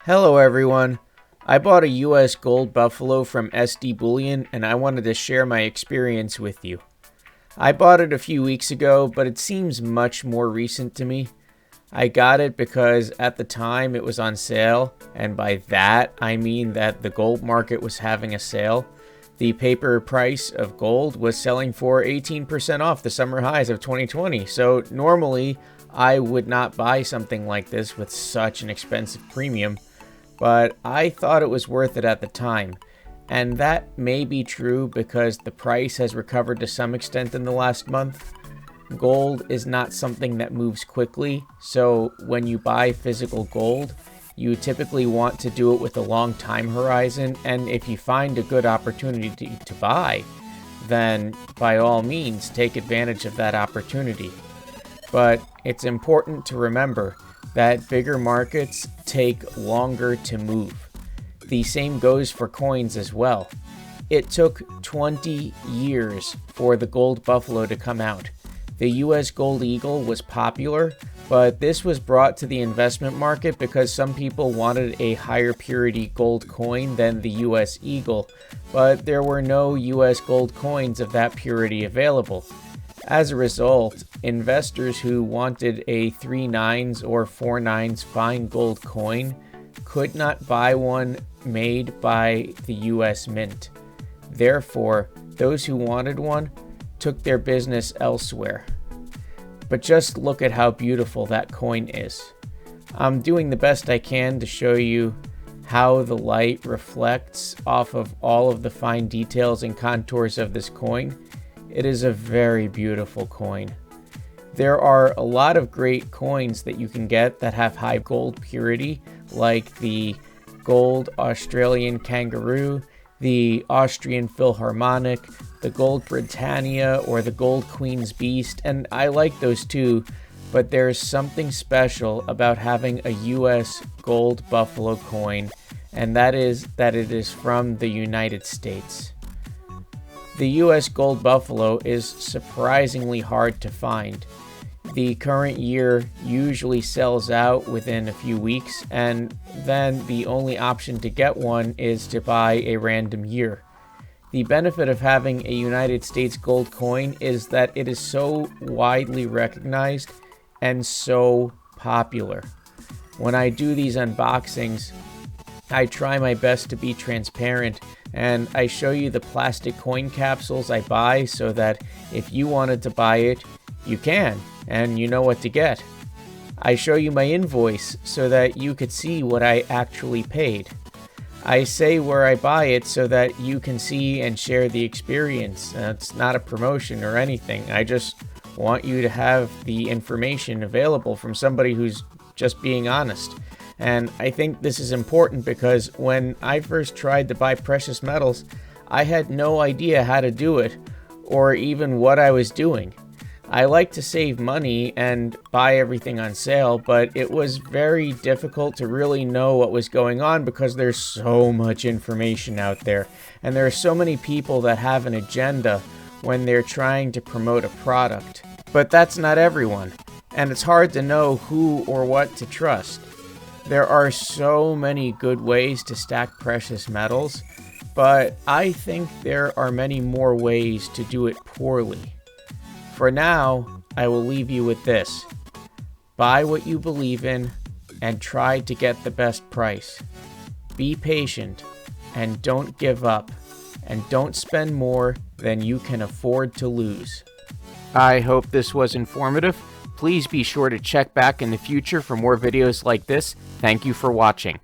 Hello everyone. I bought a US Gold Buffalo from SD Bullion and I wanted to share my experience with you. I bought it a few weeks ago, but it seems much more recent to me. I got it because at the time it was on sale, and by that I mean that the gold market was having a sale. The paper price of gold was selling for 18% off the summer highs of 2020, so normally I would not buy something like this with such an expensive premium. But I thought it was worth it at the time, and that may be true because the price has recovered to some extent in the last month. Gold is not something that moves quickly, so when you buy physical gold, you typically want to do it with a long time horizon, and if you find a good opportunity to buy, then by all means take advantage of that opportunity. But it's important to remember that bigger markets take longer to move. The same goes for coins as well. It took 20 years for the gold buffalo to come out. The US Gold Eagle was popular, but this was brought to the investment market because some people wanted a higher purity gold coin than the US Eagle, but there were no US gold coins of that purity available. As a result, investors who wanted a 3/9 or 4/9 fine gold coin could not buy one made by the US Mint. Therefore, those who wanted one took their business elsewhere. But just look at how beautiful that coin is. I'm doing the best I can to show you how the light reflects off of all of the fine details and contours of this coin. It is a very beautiful coin. There are a lot of great coins that you can get that have high gold purity, like the gold Australian kangaroo, the Austrian Philharmonic, the gold Britannia, or the gold Queen's Beast, and I like those too, but there's something special about having a US gold buffalo coin, and that is that it is from the United States. The US Gold Buffalo is surprisingly hard to find. The current year usually sells out within a few weeks, and then the only option to get one is to buy a random year. The benefit of having a United States gold coin is that it is so widely recognized and so popular. When I do these unboxings, I try my best to be transparent, and I show you the plastic coin capsules I buy so that if you wanted to buy it, you can, and you know what to get. I show you my invoice so that you could see what I actually paid. I say where I buy it so that you can see and share the experience. It's not a promotion or anything. I just want you to have the information available from somebody who's just being honest. And I think this is important because when I first tried to buy precious metals, I had no idea how to do it or even what I was doing. I like to save money and buy everything on sale, but it was very difficult to really know what was going on because there's so much information out there, and there are so many people that have an agenda when they're trying to promote a product. But that's not everyone, and it's hard to know who or what to trust. There are so many good ways to stack precious metals, but I think there are many more ways to do it poorly. For now, I will leave you with this. Buy what you believe in and try to get the best price. Be patient and don't give up, and don't spend more than you can afford to lose. I hope this was informative. Please be sure to check back in the future for more videos like this. Thank you for watching.